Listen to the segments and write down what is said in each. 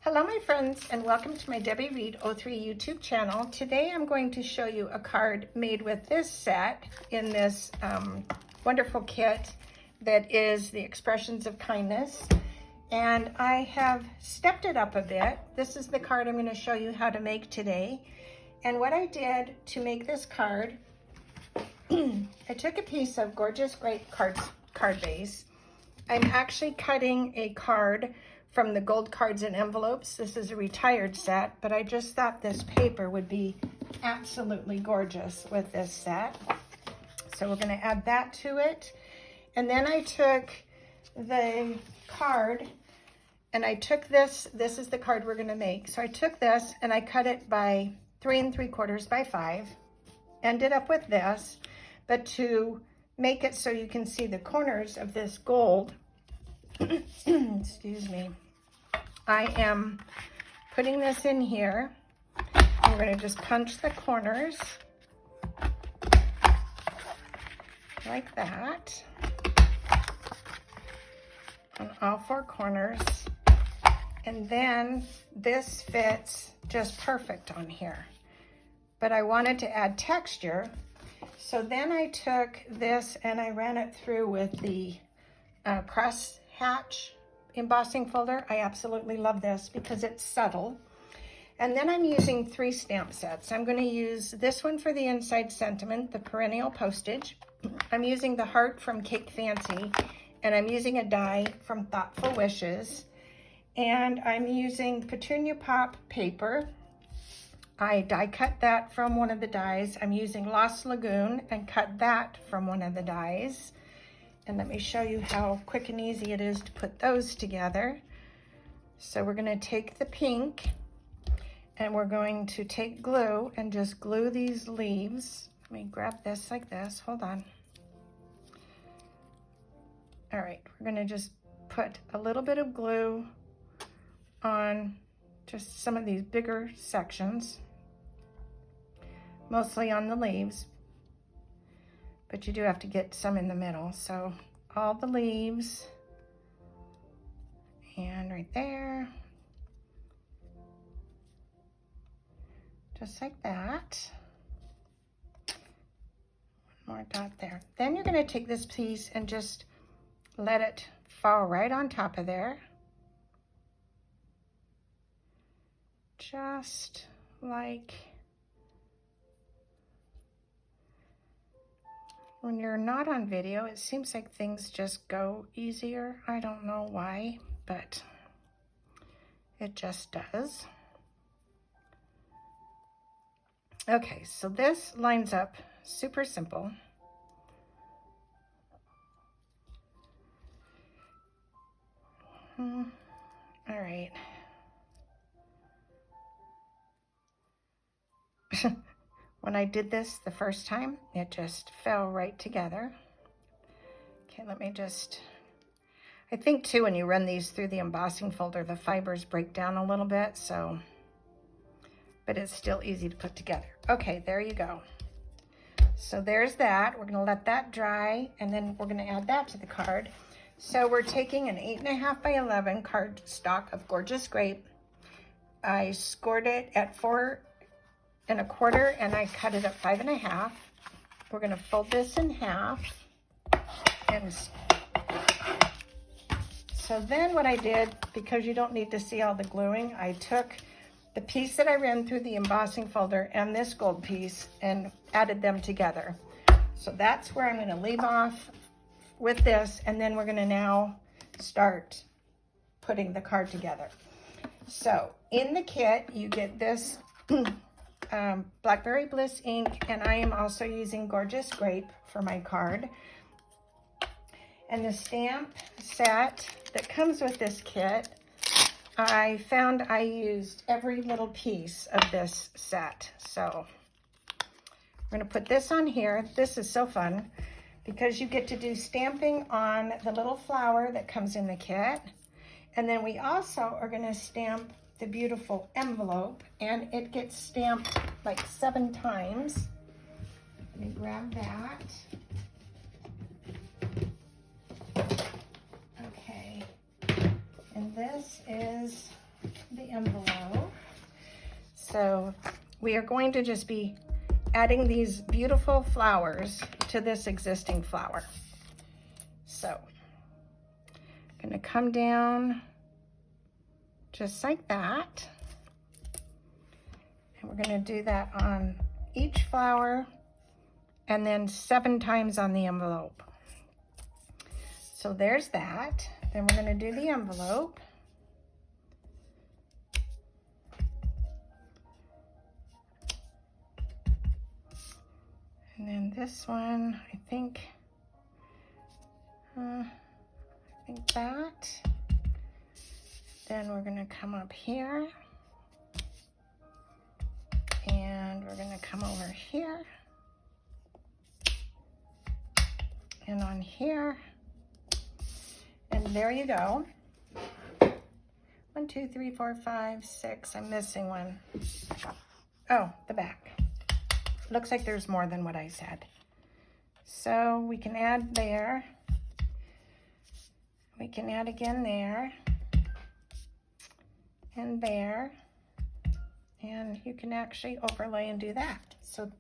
Hello my friends, and welcome to my Debbie Reed 03 YouTube channel. Today I'm going to show you a card made with this set in this wonderful kit that is the Expressions of Kindness. And I have stepped it up a bit. This is the card I'm going to show you how to make today. And what I did to make this card, I took a piece of gorgeous Grape card base. I'm actually cutting a card from the gold cards and envelopes. This is a retired set, but I just thought this paper would be absolutely gorgeous with this set. So we're going to add that to it. And then I took the card and I took this is the card we're going to make. So I took this and I cut it by 3 3/4 by 5. Ended up with this, but to make it so you can see the corners of this gold, excuse me, I am putting this in here. I'm going to just punch the corners like that on all 4 corners, and then this fits just perfect on here. But I wanted to add texture, so then I took this and I ran it through with the cross hatch embossing folder. I absolutely love this because it's subtle. And then I'm using 3 stamp sets. I'm going to use this one for the inside sentiment, the perennial postage. I'm using the heart from Cake Fancy, and I'm using a die from Thoughtful Wishes. And I'm using Petunia Pop paper. I die cut that from one of the dies. I'm using Lost Lagoon and cut that from one of the dies. And let me show you how quick and easy it is to put those together. So we're going to take the pink and we're going to take glue and just glue these leaves. Let me grab this like this. Hold on. All right, we're going to just put a little bit of glue on just some of these bigger sections, mostly on the leaves. But you do have to get some in the middle. So all the leaves, and right there, just like that. One more dot there. Then you're going to take this piece and just let it fall right on top of there. Just like when you're not on video, it seems like things just go easier. I don't know why, but it just does. Okay, so this lines up super simple. All right. When I did this the first time, it just fell right together. Okay, let me just, I think too, when you run these through the embossing folder, the fibers break down a little bit, so, but it's still easy to put together. Okay, there you go. So there's that. We're gonna let that dry, and then we're gonna add that to the card. So we're taking an 8.5 by 11 card stock of gorgeous Grape. I scored it at 4 1/4, and I cut it at 5 1/2. We're going to fold this in half. And so then what I did, because you don't need to see all the gluing, I took the piece that I ran through the embossing folder and this gold piece and added them together. So that's where I'm going to leave off with this, and then we're going to now start putting the card together. So in the kit, you get this blackberry bliss ink, and I am also using gorgeous Grape for my card. And the stamp set that comes with this kit, I found I used every little piece of this set. So we're going to put this on here. This is so fun because you get to do stamping on the little flower that comes in the kit. And then we also are going to stamp the beautiful envelope, and it gets stamped like 7 times. Let me grab that. Okay, and this is the So we are going to just be adding these beautiful flowers to this existing flower. So I'm gonna come down just like that. And we're gonna do that on each flower and then 7 times on the envelope. So there's that. Then we're gonna do the envelope. And then this one, I think that. Then we're gonna come up here and we're gonna come over here and on here. And there you go. 1, 2, 3, 4, 5, 6. I'm missing one. Oh, the back. Looks like there's more than what I said. So we can add there. We can add again there. And there. And you can actually overlay and do that. So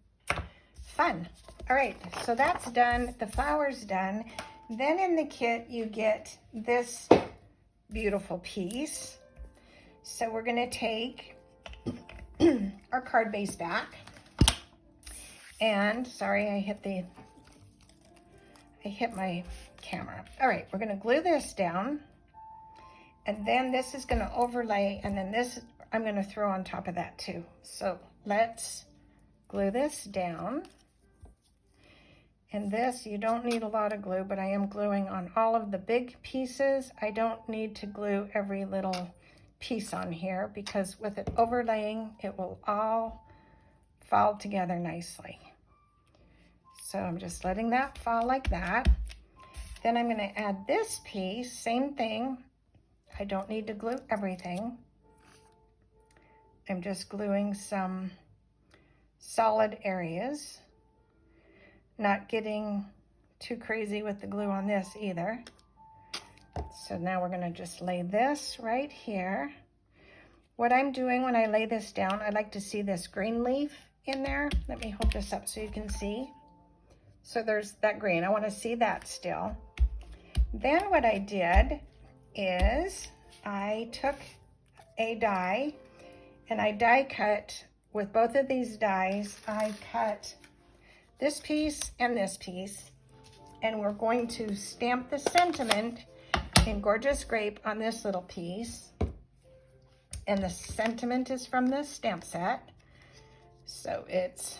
fun. All right, so that's done. The flower's done. Then in the kit, you get this beautiful piece. So we're gonna take our card base back. And sorry, I hit my camera. All right, we're gonna glue this down. And then this is gonna overlay, and then this I'm gonna throw on top of that too. So let's glue this down. And this, you don't need a lot of glue, but I am gluing on all of the big pieces. I don't need to glue every little piece on here because with it overlaying, it will all fall together nicely. So I'm just letting that fall like that. Then I'm gonna add this piece, same thing. I don't need to glue everything. I'm just gluing some solid areas. Not getting too crazy with the glue on this either. So now we're gonna just lay this right here. What I'm doing when I lay this down, I like to see this green leaf in there. Let me hold this up so you can see. So there's that green, I wanna see that still. Then what I did is I took a die and I die cut with both of these dies. I cut this piece and this piece, and we're going to stamp the sentiment in Gorgeous Grape on this little piece. And the sentiment is from this stamp set. So it's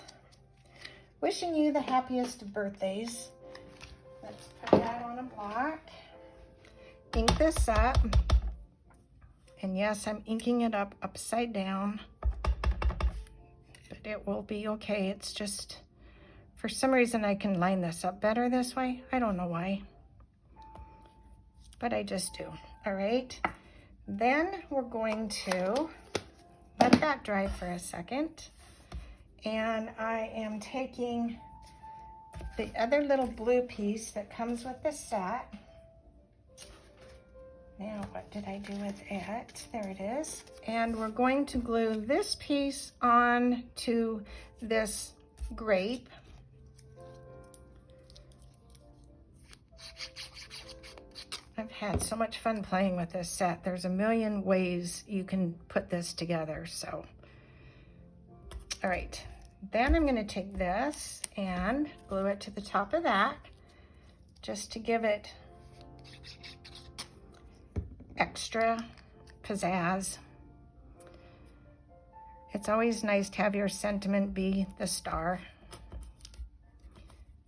wishing you the happiest of birthdays. Let's put that on a block. Ink this up. And yes, I'm inking it up upside down, but it will be okay. It's just, for some reason I can line this up better this way. I don't know why, but I just do. All right, then we're going to let that dry for a second. And I am taking the other little blue piece that comes with the set. Now, what did I do with it? There it is. And we're going to glue this piece on to this grape. I've had so much fun playing with this set. There's a million ways you can put this together, so. All right, then I'm gonna take this and glue it to the top of that, just to give it extra pizzazz. It's always nice to have your sentiment be the star.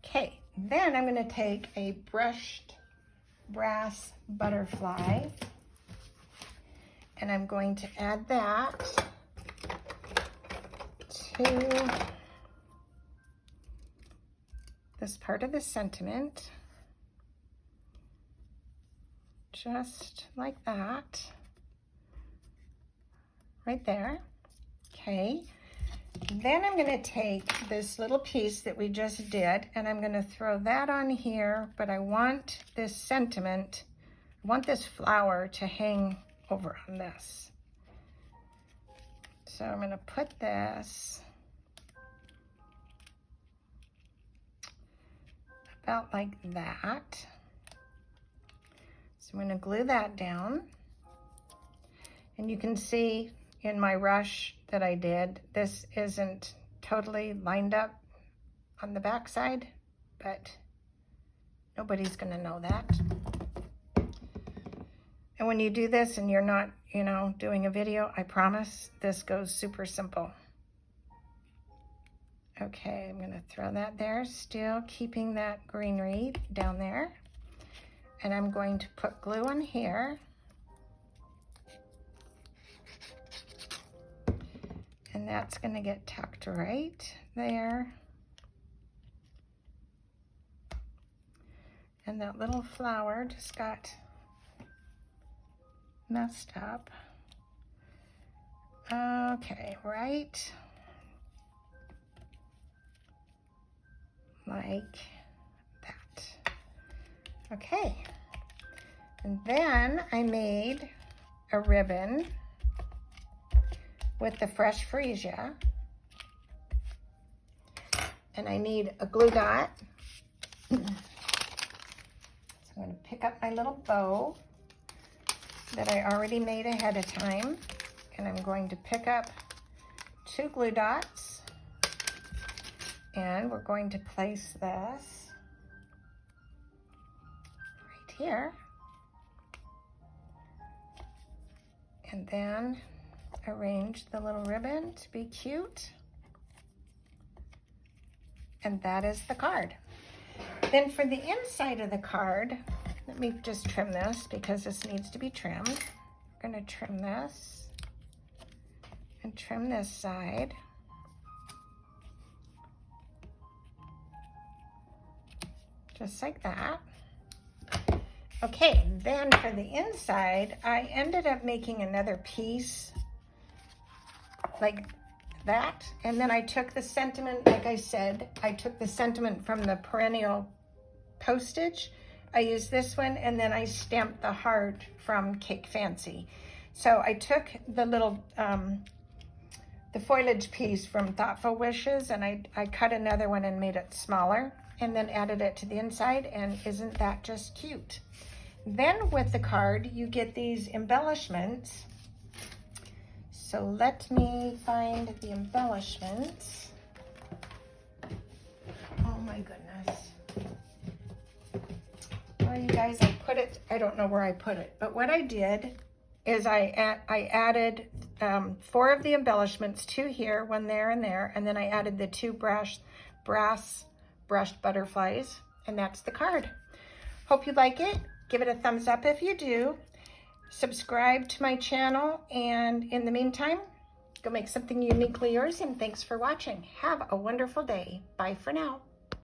Okay, then I'm gonna take a brushed brass butterfly and I'm going to add that to this part of the sentiment, just like that, right there. Okay, then I'm gonna take this little piece that we just did and I'm gonna throw that on here, but I want this sentiment, I want this flower to hang over on this. So I'm going to put this about like that. So I'm going to glue that down. And you can see in my rush that I did, this isn't totally lined up on the back side, but nobody's going to know that. And when you do this and you're not, you know, doing a video, I promise this goes super simple. Okay, I'm going to throw that there, still keeping that greenery down there. And I'm going to put glue on here. And that's going to get tucked right there. And that little flower just got messed up. Okay, right like that. Okay, and then I made a ribbon with the fresh freesia, and I need a glue dot. So I'm going to pick up my little bow that I already made ahead of time, and I'm going to pick up 2 glue dots, and we're going to place this right here, and then arrange the little ribbon to be cute. And that is the card. Then for the inside of the card, let me just trim this because this needs to be trimmed. I'm going to trim this and trim this side. Just like that. Okay, then for the inside, I ended up making another piece like that, and then I took the sentiment, like I said, I took the sentiment from the perennial postage. I used this one, and then I stamped the heart from Cake Fancy. So I took the little the foliage piece from Thoughtful Wishes, and I cut another one and made it smaller, and then added it to the inside, and isn't that just cute? Then with the card you get these embellishments. So let me find the embellishments. Oh my goodness. Well, you guys, I don't know where I put it, but what I did is I added 4 of the embellishments, 2 here, 1 there and there, and then I added the 2 brass brushed butterflies, and that's the card. Hope you like it. Give it a thumbs up if you do. Subscribe to my channel, and in the meantime, go make something uniquely yours, and thanks for watching. Have a wonderful day. Bye for now.